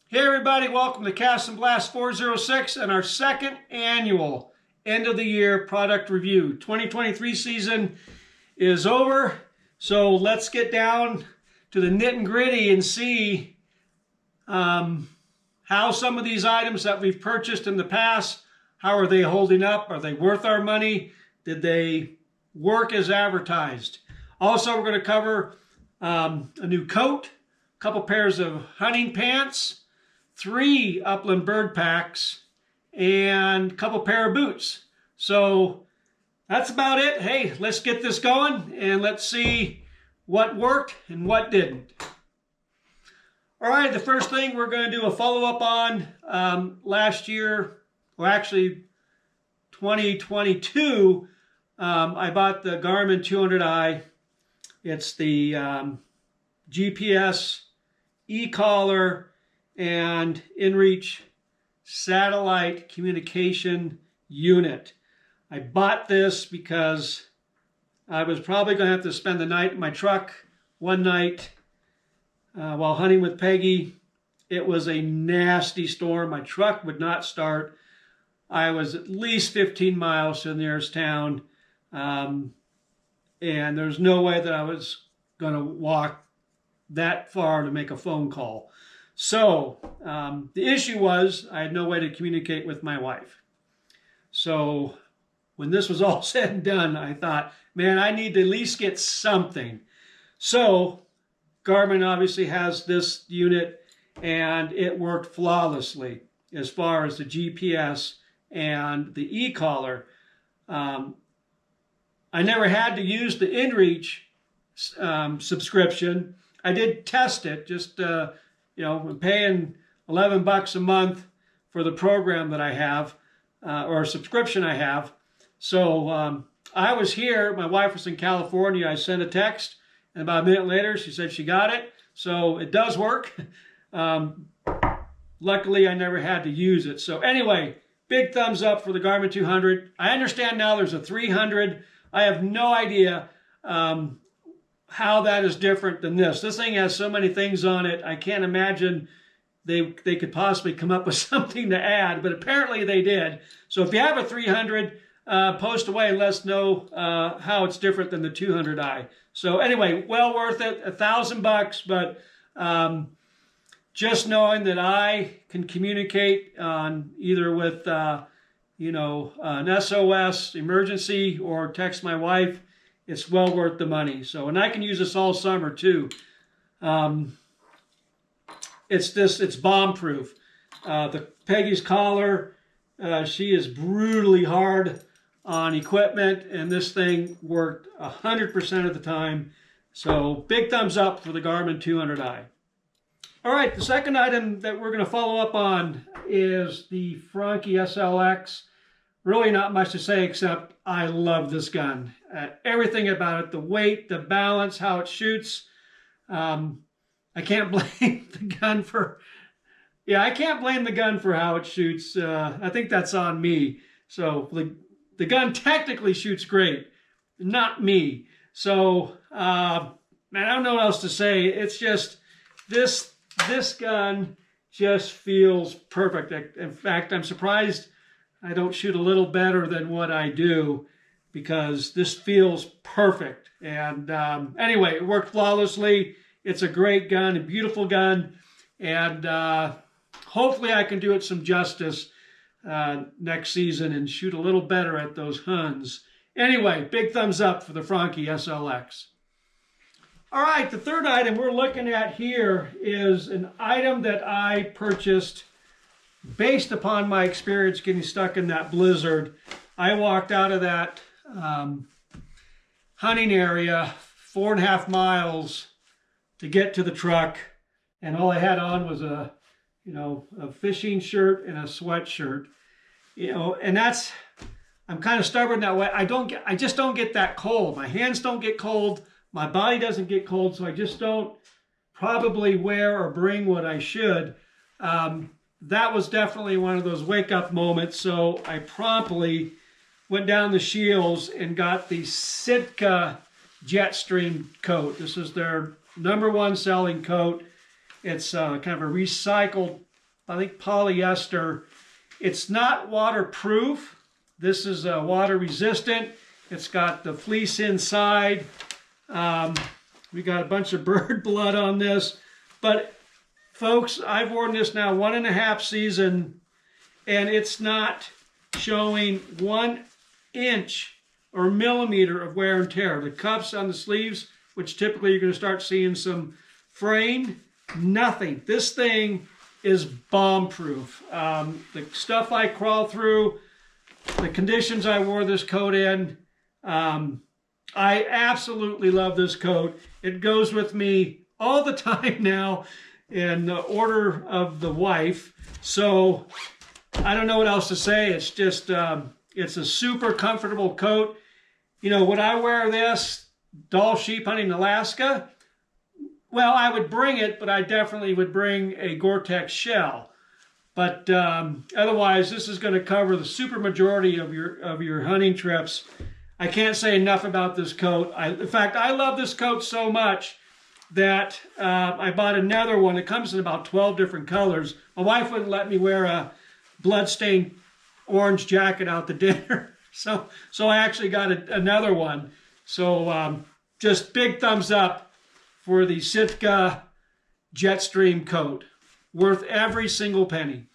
Hey everybody, welcome to Cast and Blast 406 and our second annual end of the year product review. 2023 season is over, so let's get down to the nit and gritty and see how some of these items that we've purchased in the past, how are they holding up? Are they worth our money? Did they work as advertised? Also, we're going to cover a new coat, a couple pairs of hunting pants, 3 Upland bird packs, and a couple pair of boots. So that's about it. Hey, let's get this going and let's see what worked and what didn't. All right, the first thing we're going to do a follow-up on last year, or actually 2022, I bought the Garmin 200i. It's the GPS e-collar and inReach satellite communication unit. I bought this because I was probably going to have to spend the night in my truck one night while hunting with Peggy. It was a nasty storm. My truck would not start. I was at least 15 miles to the nearest town, and there's no way that I was going to walk that far to make a phone call. So the issue was I had no way to communicate with my wife. So when this was all said and done, I thought, man, I need to at least get something. So Garmin obviously has this unit, and it worked flawlessly as far as the GPS and the e-collar. I never had to use the inReach subscription. I did test it, just I'm paying $11 a month for the program that I have, or subscription I have. So I was here, my wife was in California, I sent a text, and about a minute later she said she got it. So it does work. Luckily I never had to use it. So anyway, big thumbs up for the Garmin 200. I understand now there's a 300. I have no idea how that is different than this. This thing has so many things on it, I can't imagine they could possibly come up with something to add, but apparently they did. So if you have a 300, post away and let us know how it's different than the 200i. So anyway, well worth it, $1,000, but just knowing that I can communicate on either with an SOS emergency or text my wife, it's well worth the money. So, and I can use this all summer too. It's bomb proof. The Peggy's collar, she is brutally hard on equipment, and this thing worked 100% of the time. So big thumbs up for the Garmin 200i. All right, the second item that we're going to follow up on is the Franchi SLX. Really not much to say except I love this gun. Everything about it, the weight, the balance, how it shoots. I can't blame the gun for, I can't blame the gun for how it shoots. I think that's on me. So the gun technically shoots great, not me. So, man, I don't know what else to say. It's just, this gun just feels perfect. In fact, I'm surprised I don't shoot a little better than what I do, because this feels perfect. And anyway, it worked flawlessly. It's a great gun, a beautiful gun, and hopefully I can do it some justice next season and shoot a little better at those Huns. Anyway, big thumbs up for the Franchi SLX. All right, the third item we're looking at here is an item that I purchased based upon my experience getting stuck in that blizzard. I walked out of that hunting area 4.5 miles to get to the truck, and all I had on was a fishing shirt and a sweatshirt. And that's, I'm kind of stubborn that way. I just don't get that cold. My hands don't get cold. My body doesn't get cold, so I just don't probably wear or bring what I should. That was definitely one of those wake-up moments, so I promptly went down to Scheels and got the Sitka Jetstream coat. This is their #1 selling coat. It's kind of a recycled I think polyester. It's not waterproof. This is water resistant. It's got the fleece inside. We got a bunch of bird blood on this. But folks, I've worn this now 1.5 seasons, and it's not showing 1 inch or millimeter of wear and tear. The cuffs on the sleeves, which typically you're going to start seeing some fraying, nothing. This thing is bomb-proof. The stuff I crawl through, the conditions I wore this coat in, I absolutely love this coat. It goes with me all the time now in order of the wife. So I don't know what else to say. It's just, it's a super comfortable coat. You know, would I wear this Dall sheep hunting in Alaska? Well, I would bring it, but I definitely would bring a Gore-Tex shell. But otherwise, this is going to cover the super majority of your hunting trips. I can't say enough about this coat. In fact, I love this coat so much that I bought another one. It comes in about 12 different colors. My wife wouldn't let me wear a bloodstained orange jacket out to dinner. So I actually got another one. So just big thumbs up for the Sitka Jetstream coat. Worth every single penny.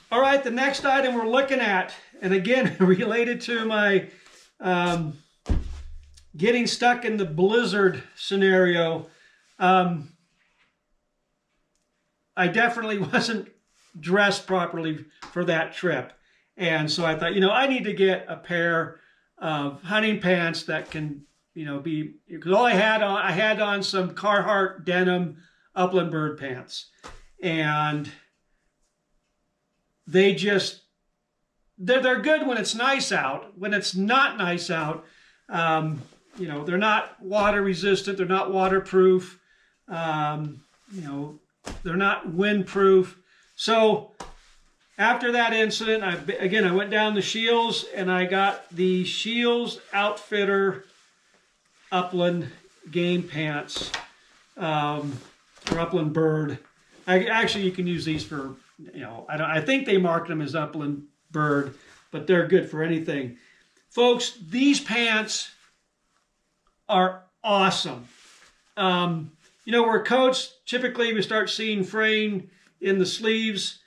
All right, the next item we're looking at, and again, related to my getting stuck in the blizzard scenario, I definitely wasn't dressed properly for that trip. And so I thought, you know, I need to get a pair of hunting pants that can, you know, be, because all I had on some Carhartt denim Upland bird pants. And they just, they're good when it's nice out. When it's not nice out, you know, they're not water resistant, they're not waterproof, you know, they're not windproof. So after that incident, I went down to Scheels and I got the Scheels Outfitter Upland game pants, for Upland bird. Actually, you can use these for, you know, I think they market them as Upland bird, but they're good for anything. Folks, these pants are awesome. You know, where coats, typically we start seeing fraying in the sleeves.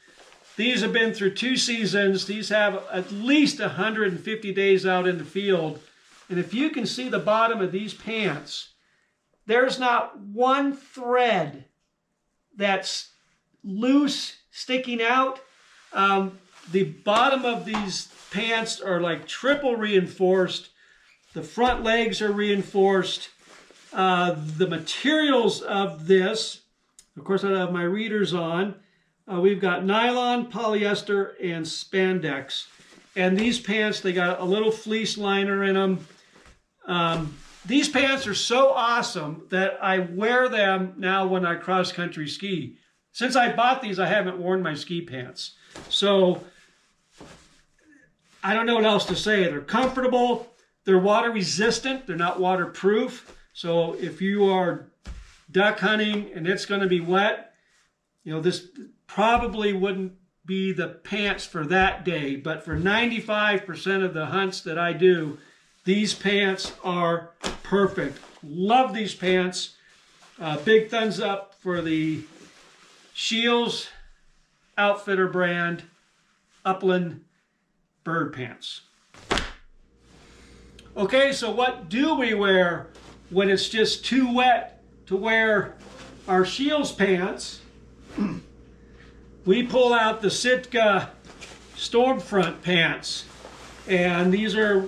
These have been through 2 seasons. These have at least 150 days out in the field. And if you can see the bottom of these pants, there's not one thread that's loose, sticking out. The bottom of these pants are like triple reinforced. The front legs are reinforced. The materials of this, of course I have my readers on. We've got nylon, polyester, and spandex. And these pants, they got a little fleece liner in them. These pants are so awesome that I wear them now when I cross-country ski. Since I bought these, I haven't worn my ski pants. So I don't know what else to say. They're comfortable. They're water resistant. They're not waterproof. So if you are duck hunting and it's going to be wet, you know, this probably wouldn't be the pants for that day. But for 95% of the hunts that I do, these pants are perfect. Love these pants. Big thumbs up for the Scheels Outfitter brand Upland bird pants. Okay, so what do we wear when it's just too wet to wear our Scheels pants? We pull out the Sitka Stormfront pants, and these are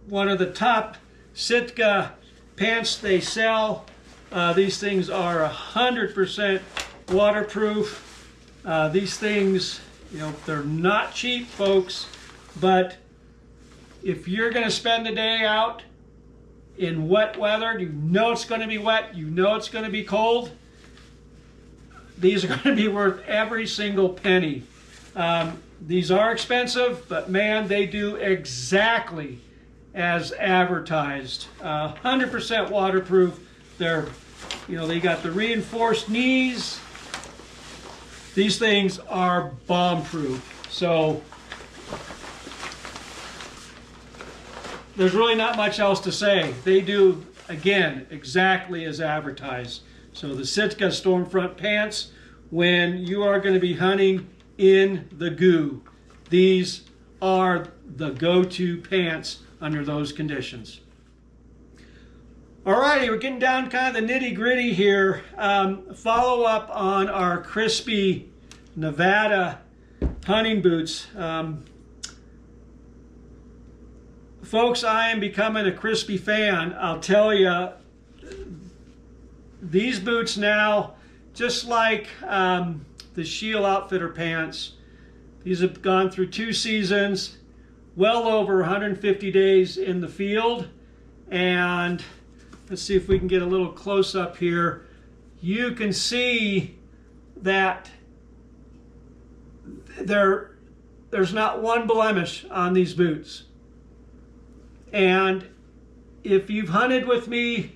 one of the top Sitka pants they sell. These things are 100% waterproof. These things, you know, they're not cheap, folks, but if you're going to spend the day out in wet weather, you know it's going to be wet, you know it's going to be cold, these are going to be worth every single penny. These are expensive, but man, they do exactly as advertised. 100% waterproof. They're, you know, they got the reinforced knees. These things are bomb-proof. So there's really not much else to say. They do, again, exactly as advertised. So the Sitka Stormfront pants, when you are going to be hunting in the goo, these are the go-to pants under those conditions. Alrighty, we're getting down kind of the nitty-gritty here. Follow up on our Crispi Nevada hunting boots. Folks, I am becoming a Crispi fan. I'll tell you, these boots now, just like the Scheels Outfitter pants, these have gone through 2 seasons, well over 150 days in the field, and let's see if we can get a little close up here. You can see that there's not one blemish on these boots. And if you've hunted with me,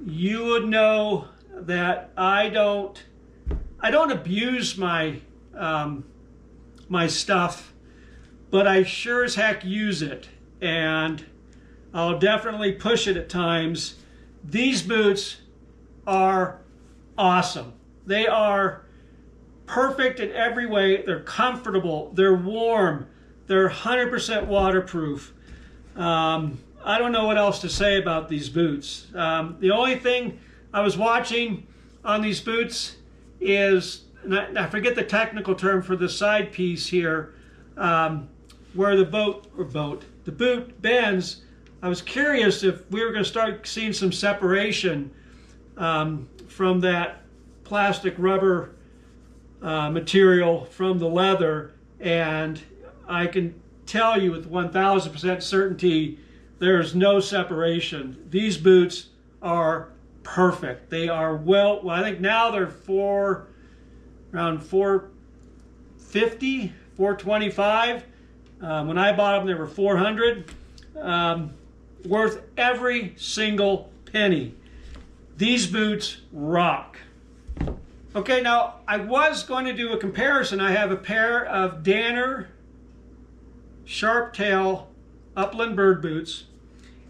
you would know that I don't abuse my my stuff, but I sure as heck use it, and I'll definitely push it at times. These boots are awesome. They are perfect in every way. They're comfortable, they're warm, they're 100% waterproof. I don't know what else to say about these boots. The only thing I was watching on these boots is, and I forget the technical term for the side piece here, where the boot bends. I was curious if we were going to start seeing some separation from that plastic rubber material from the leather, and I can tell you with 1000% certainty there's no separation. These boots are perfect. They are well, I think now they're around $450, $425. When I bought them, they were $400. Worth every single penny. These boots rock. Okay, now I was going to do a comparison. I have a pair of Danner Sharp Tail Upland bird boots,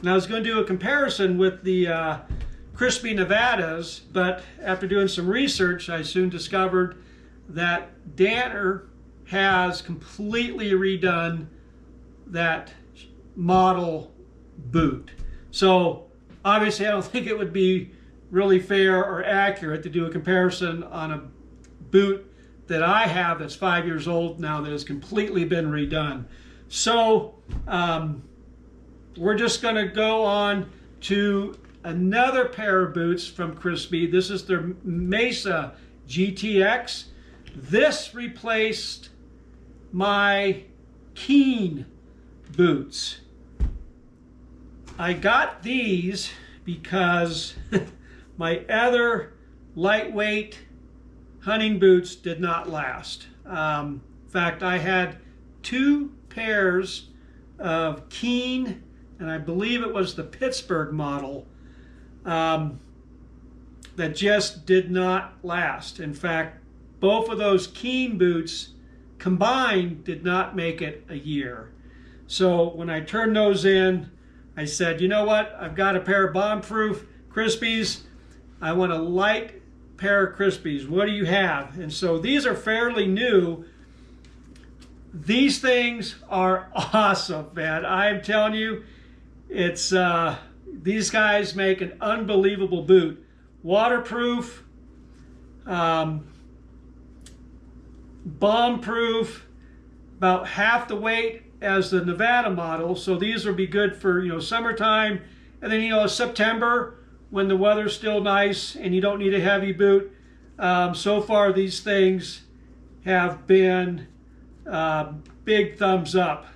and I was going to do a comparison with the Crispi Nevadas, but after doing some research, I soon discovered that Danner has completely redone that model boot. So obviously I don't think it would be really fair or accurate to do a comparison on a boot that I have that's 5 years old now that has completely been redone. So we're just going to go on to another pair of boots from Crispi. This is their Mesa GTX. This replaced my Keen boots. I got these because my other lightweight hunting boots did not last. In fact, I had 2 pairs of Keen, and I believe it was the Pittsburgh model, that just did not last. In fact, both of those Keen boots combined did not make it a year. So when I turned those in, I said, you know what? I've got a pair of bomb-proof Crispis. I want a light pair of Crispis. What do you have? And so these are fairly new. These things are awesome, man. I'm telling you, it's these guys make an unbelievable boot. Waterproof, bomb-proof, about half the weight as the Nevada model. So these will be good for summertime, and then September when the weather's still nice and you don't need a heavy boot. So far these things have been big thumbs up.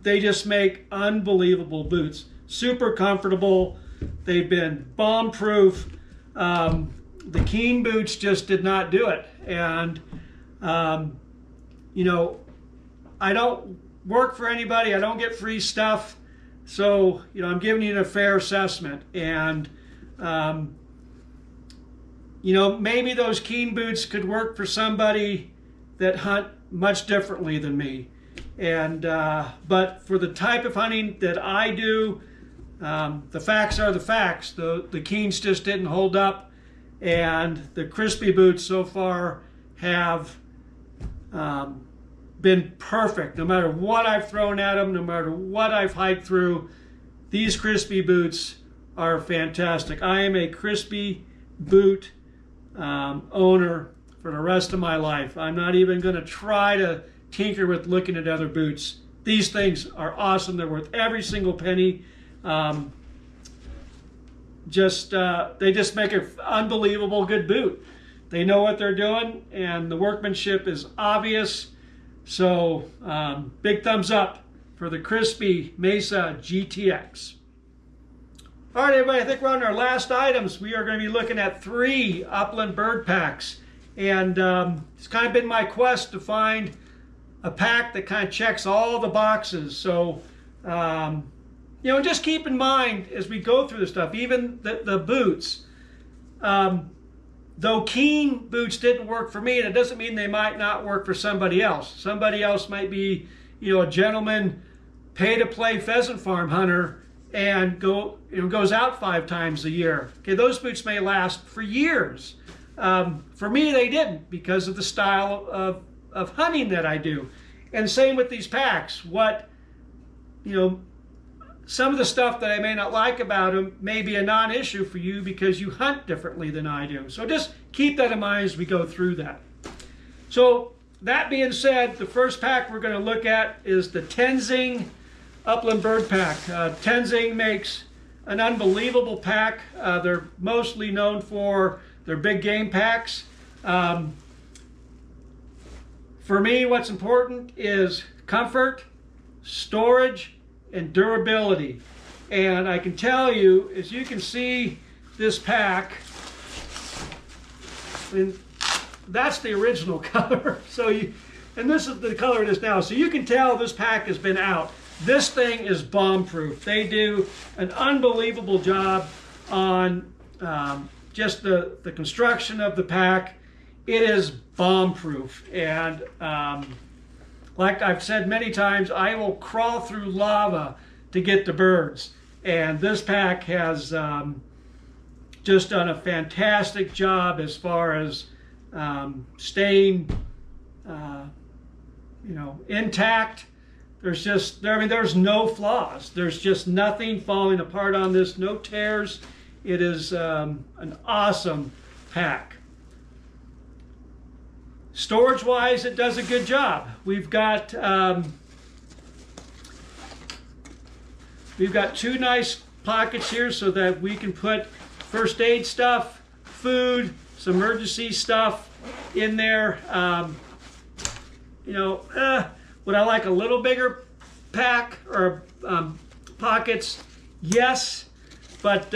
They just make unbelievable boots. Super comfortable. They've been bomb-proof. The Keen boots just did not do it. And I don't work for anybody. I don't get free stuff. So, I'm giving you a fair assessment. And You know, maybe those Keen boots could work for somebody that hunt much differently than me. And but for the type of hunting that I do, the facts are the facts. The Keens just didn't hold up, and the Crispi boots so far have been perfect. No matter what I've thrown at them, no matter what I've hiked through, these Crispi boots are fantastic. I am a Crispi boot owner for the rest of my life. I'm not even going to try to tinker with looking at other boots. These things are awesome. They're worth every single penny. They just make an unbelievable good boot. They know what they're doing, and the workmanship is obvious. So big thumbs up for the Crispi Mesa GTX. All right, everybody, I think we're on our last items. We are going to be looking at 3 Upland bird packs. And it's kind of been my quest to find a pack that kind of checks all the boxes. So, you know, just keep in mind as we go through this stuff, even the boots, though Keen boots didn't work for me, that doesn't mean they might not work for somebody else. Somebody else might be, you know, a gentleman, pay-to-play pheasant farm hunter, and goes out 5 times a year. Okay, those boots may last for years. For me, they didn't, because of the style of hunting that I do. And same with these packs. What, you know, some of the stuff that I may not like about them may be a non-issue for you because you hunt differently than I do. So just keep that in mind as we go through that. So that being said, the first pack we're going to look at is the Tenzing Upland Bird Pack. Tenzing makes an unbelievable pack. They're mostly known for their big game packs. For me, what's important is comfort, storage, and durability. And I can tell you, as you can see this pack, and that's the original color. And this is the color it is now. So you can tell this pack has been out. This thing is bomb-proof. They do an unbelievable job on just the construction of the pack. It is bomb-proof, and like I've said many times, I will crawl through lava to get to birds, and this pack has just done a fantastic job as far as staying you know, intact. There's no flaws. There's just nothing falling apart on this, no tears. It is an awesome pack. Storage-wise, it does a good job. We've got 2 nice pockets here so that we can put first aid stuff, food, some emergency stuff in there. You know, would I like a little bigger pack or pockets? Yes, but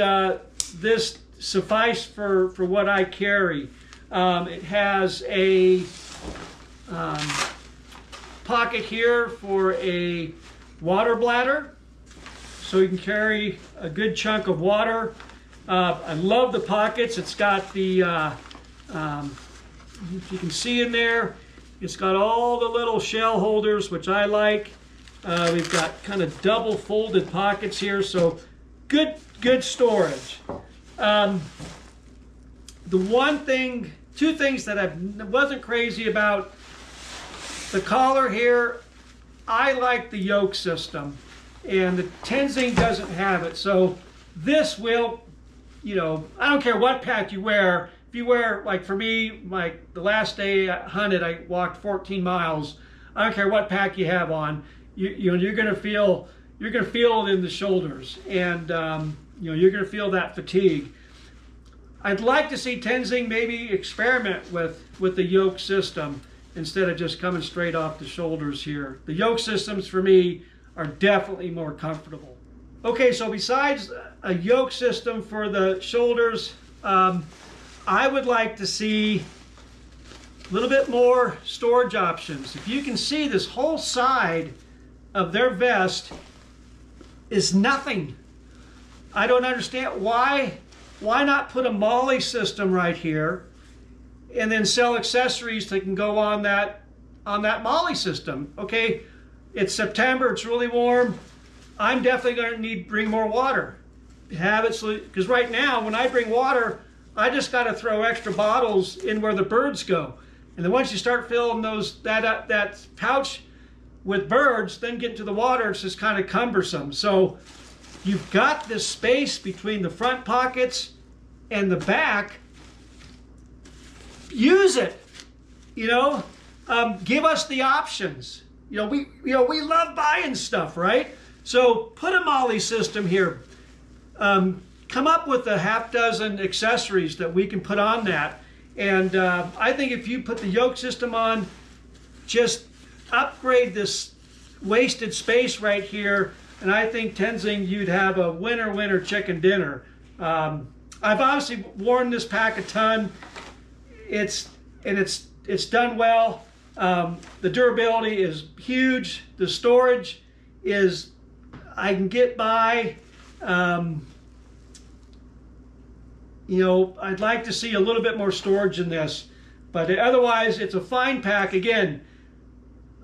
this suffice for what I carry. It has a pocket here for a water bladder, so you can carry a good chunk of water. I love the pockets. It's got the, if you can see in there, it's got all the little shell holders, which I like. We've got kind of double folded pockets here, so good storage. Two things that I wasn't crazy about. The collar here, I like the yoke system, and the Tenzing doesn't have it. So this will, you know, I don't care what pack you wear. If you wear, like for me, the last day I hunted, I walked 14 miles. I don't care what pack you have on. You know, you're gonna feel it in the shoulders, and you know, you're gonna feel that fatigue. I'd like to see Tenzing maybe experiment with the yoke system instead of just coming straight off the shoulders here. The yoke systems for me are definitely more comfortable. Okay, so besides a yoke system for the shoulders, I would like to see a little bit more storage options. If you can see, this whole side of their vest is nothing. I don't understand why not put a MOLLE system right here and then sell accessories that can go on that MOLLE system. Okay, it's September, it's really warm. I'm definitely going to need to bring more water. Have it so, because right now when I bring water, I just got to throw extra bottles in where the birds go. And then once you start filling that pouch with birds, then get to the water, it's just kind of cumbersome. So you've got this space between the front pockets and the back. Use it. Give us the options. We love buying stuff, right? So put a MOLLE system here. Come up with a half dozen accessories that we can put on that. And I think if you put the yoke system on, just upgrade this wasted space right here. And I think Tenzing, you'd have a winner chicken dinner. I've obviously worn this pack a ton. It's done well. The durability is huge. The storage is, I can get by. I'd like to see a little bit more storage in this, but otherwise it's a fine pack. Again,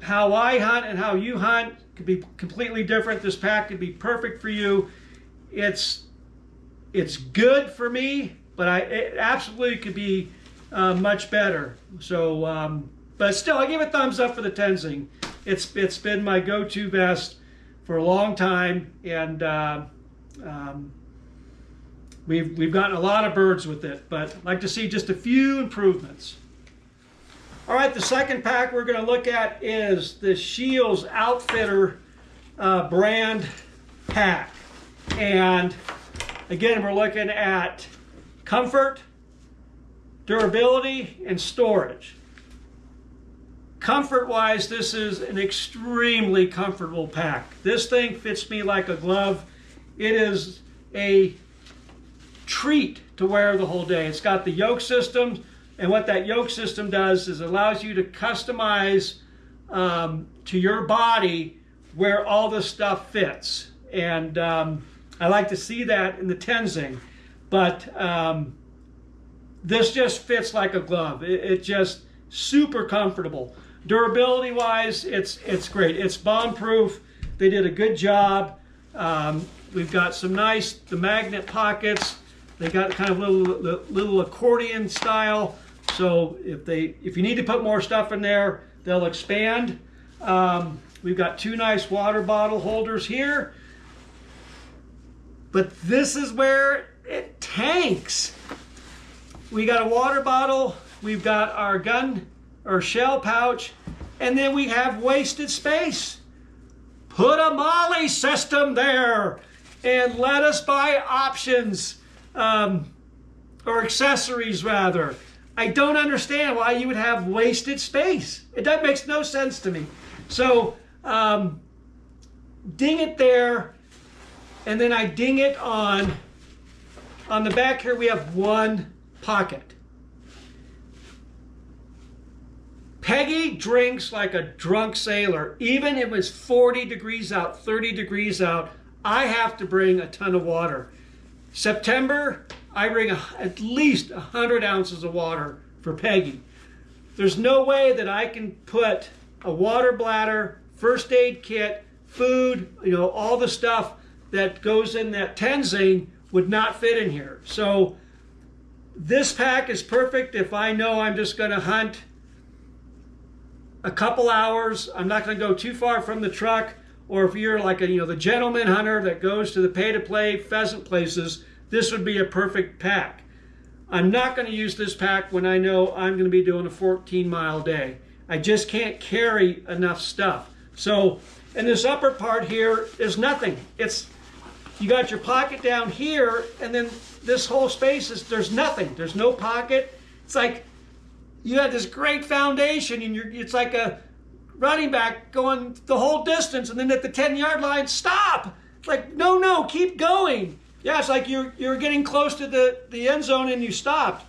how I hunt and how you hunt could be completely different. This pack could be perfect for you. It's good for me, but it absolutely could be much better. So, but still, I give a thumbs up for the Tenzing. It's been my go-to vest for a long time, and we've gotten a lot of birds with it, but I'd like to see just a few improvements. All right, the second pack we're going to look at is the Scheels Outfitter brand pack. And again, we're looking at comfort, durability, and storage. Comfort-wise, this is an extremely comfortable pack. This thing fits me like a glove. It is a treat to wear the whole day. It's got the yoke system, and what that yoke system does is allows you to customize to your body where all this stuff fits. And I like to see that in the Tenzing, but this just fits like a glove. It just super comfortable. Durability wise, it's great. It's bomb proof. They did a good job. We've got some the magnet pockets. They got kind of little accordion style. So if you need to put more stuff in there, they'll expand. We've got two nice water bottle holders here. But this is where it tanks. We got a water bottle. We've got our gun or shell pouch, and then we have wasted space. Put a MOLLE system there and let us buy options, or accessories rather. I don't understand why you would have wasted space. That makes no sense to me. So ding it there, and then I ding it on the back here. We have one pocket. Peggy drinks like a drunk sailor. Even if it's 40 degrees out, 30 degrees out, I have to bring a ton of water. September, I bring at least 100 ounces of water for Peggy. There's no way that I can put a water bladder, first aid kit, food, all the stuff that goes in that Tenzing would not fit in here. So this pack is perfect if I know I'm just going to hunt a couple hours. I'm not going to go too far from the truck, or if you're like the gentleman hunter that goes to the pay-to-play pheasant places, this would be a perfect pack. I'm not going to use this pack when I know I'm going to be doing a 14-mile day. I just can't carry enough stuff. So in this upper part here is nothing. You got your pocket down here, and then this whole space there's nothing. There's no pocket. It's like you had this great foundation, and it's like a running back going the whole distance, and then at the 10-yard line, stop. It's like, no, keep going. Yeah, it's like you're getting close to the end zone and you stopped.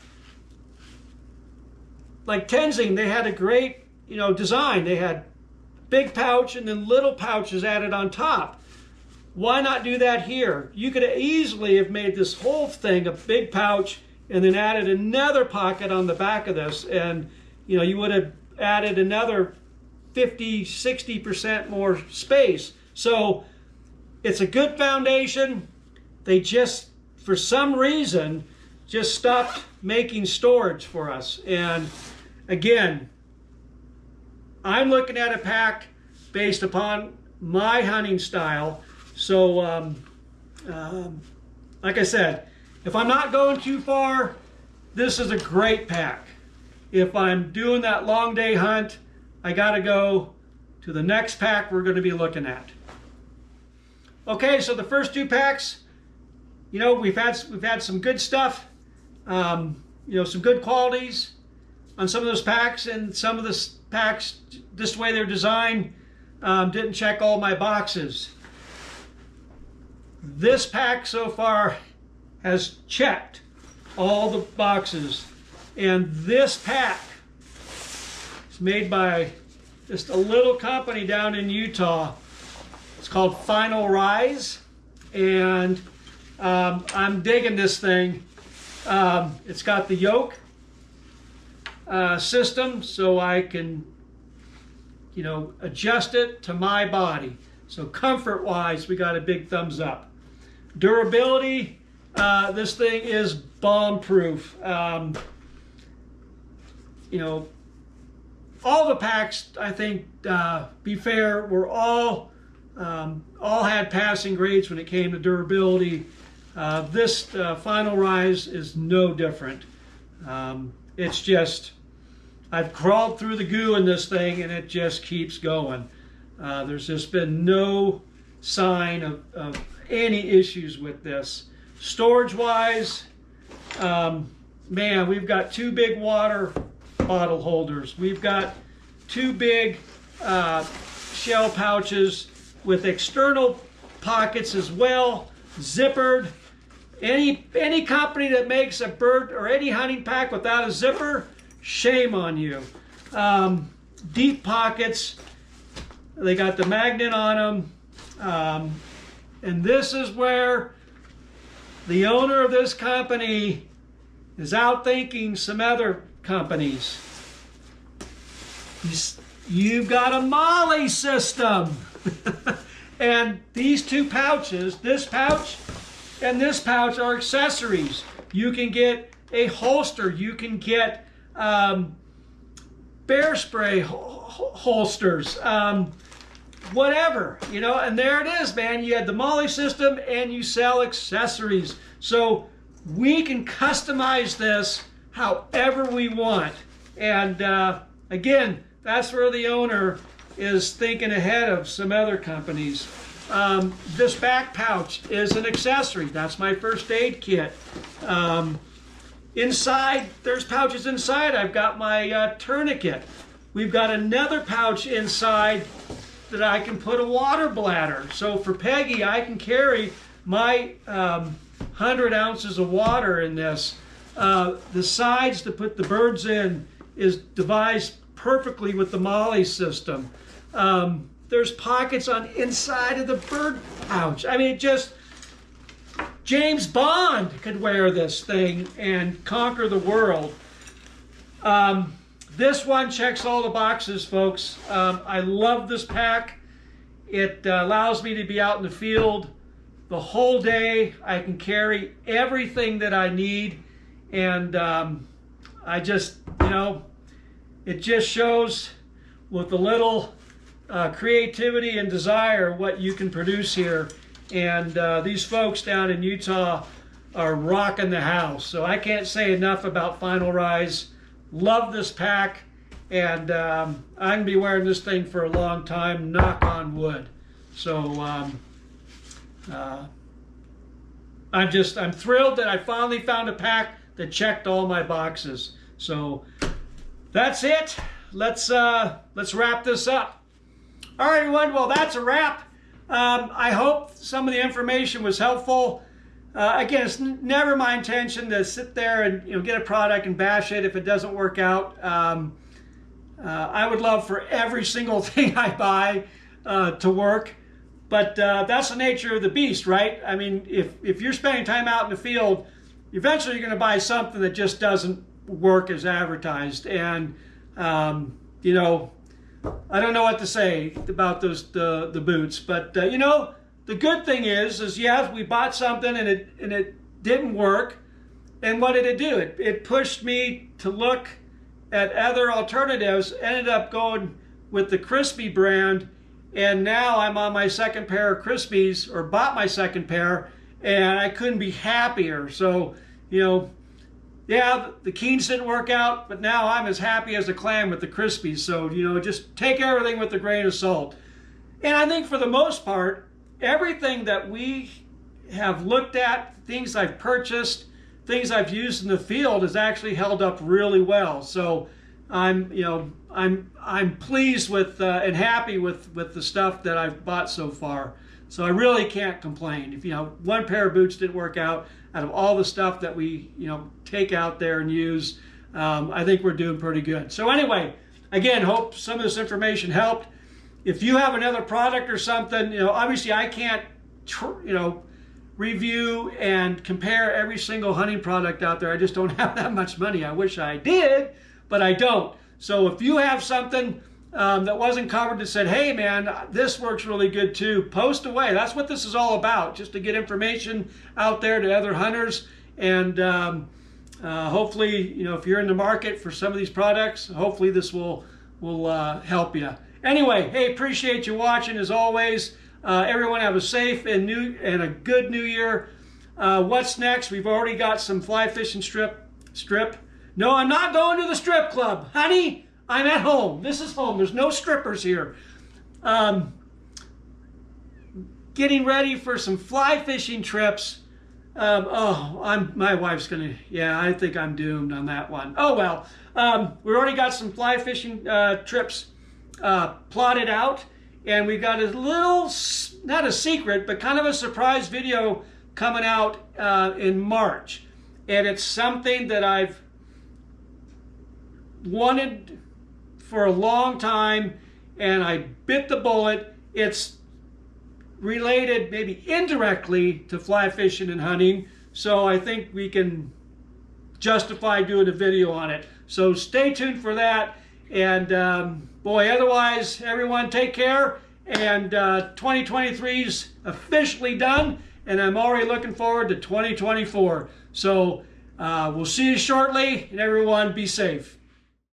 Like Tenzing, they had a great design. They had big pouch and then little pouches added on top. Why not do that here? You could easily have made this whole thing a big pouch and then added another pocket on the back of this, and you know, you would have added another 50–60% more space. So it's a good foundation. They just, for some reason, just stopped making storage for us. And again, I'm looking at a pack based upon my hunting style. So like I said, if I'm not going too far, this is a great pack. If I'm doing that long day hunt, I gotta go to the next pack we're going to be looking at. Okay, so the first two packs, you know, we've had some good stuff, you know, some good qualities on some of those packs, and some of the packs, just the way they're designed, didn't check all my boxes. This pack so far has checked all the boxes, and this pack is made by just a little company down in Utah. It's called Final Rise, and I'm digging this thing. It's got the yoke system, so I can, you know, adjust it to my body. So comfort-wise, we got a big thumbs up. Durability, this thing is bomb-proof. You know, all the packs, I think, be fair, were all had passing grades when it came to durability. This Final Rise is no different. It's just, I've crawled through the goo in this thing, and it just keeps going. There's just been no sign of any issues with this. Storage-wise, man, we've got two big water bottle holders. We've got two big shell pouches with external pockets as well, zippered. Any company that makes a bird or any hunting pack without a zipper, shame on you. Deep pockets. They got the magnet on them. And this is where the owner of this company is outthinking some other companies. You've got a MOLLE system. And these two pouches, this pouch and this pouch, are accessories. You can get a holster. You can get bear spray holsters. Whatever, you know, and there it is, man. You had the MOLLE system and you sell accessories. So we can customize this however we want. And again, that's where the owner is thinking ahead of some other companies. This back pouch is an accessory. That's my first aid kit. Inside, there's pouches inside. I've got my tourniquet. We've got another pouch inside that I can put a water bladder. So for Peggy, I can carry my 100 ounces of water in this. The sides to put the birds in is devised perfectly with the MOLLE system. There's pockets on inside of the bird pouch. I mean, just James Bond could wear this thing and conquer the world. This one checks all the boxes, folks. I love this pack. It allows me to be out in the field the whole day. I can carry everything that I need. And I just, you know, it just shows with a little creativity and desire what you can produce here. And these folks down in Utah are rocking the house. So I can't say enough about Final Rise. Love this pack, and I'm going to be wearing this thing for a long time, knock on wood. So I'm thrilled that I finally found a pack that checked all my boxes. So that's it. Let's wrap this up. All right, everyone. Well, that's a wrap. I hope some of the information was helpful. Again, it's never my intention to sit there and get a product and bash it if it doesn't work out. I would love for every single thing I buy to work, but that's the nature of the beast, right? I mean, if you're spending time out in the field, eventually you're going to buy something that just doesn't work as advertised. And you know, I don't know what to say about the boots, but you know, the good thing is yes, we bought something and it didn't work. And what did it do? It pushed me to look at other alternatives. Ended up going with the Crispi brand, and now I'm on my second pair of Crispis, or bought my second pair, and I couldn't be happier. So, you know, yeah, the Keens didn't work out, but now I'm as happy as a clam with the Crispis. So, you know, just take everything with a grain of salt. And I think for the most part, everything that we have looked at, things I've purchased, things I've used in the field, has actually held up really well. So I'm pleased with and happy with the stuff that I've bought so far. So I really can't complain. If, you know, one pair of boots didn't work out of all the stuff that we, you know, take out there and use, I think we're doing pretty good. So anyway, again, hope some of this information helped. If you have another product or something, you know, obviously I can't, you know, review and compare every single hunting product out there. I just don't have that much money. I wish I did, but I don't. So if you have something that wasn't covered that said, hey man, this works really good too, post away. That's what this is all about, just to get information out there to other hunters. And hopefully, you know, if you're in the market for some of these products, hopefully this will help you. Anyway, hey, appreciate you watching as always. Everyone have a safe and a good new year. What's next? We've already got some fly fishing strip. No, I'm not going to the strip club. Honey, I'm at home. This is home. There's no strippers here. Getting ready for some fly fishing trips. My wife's gonna, yeah, I think I'm doomed on that one. Oh well. We already got some fly fishing trips plotted out. And we've got a little, not a secret, but kind of a surprise video coming out in March. And it's something that I've wanted for a long time, and I bit the bullet. It's related maybe indirectly to fly fishing and hunting, so I think we can justify doing a video on it. So stay tuned for that. And boy, otherwise, everyone take care. And 2023 is officially done, and I'm already looking forward to 2024. So we'll see you shortly, and everyone be safe.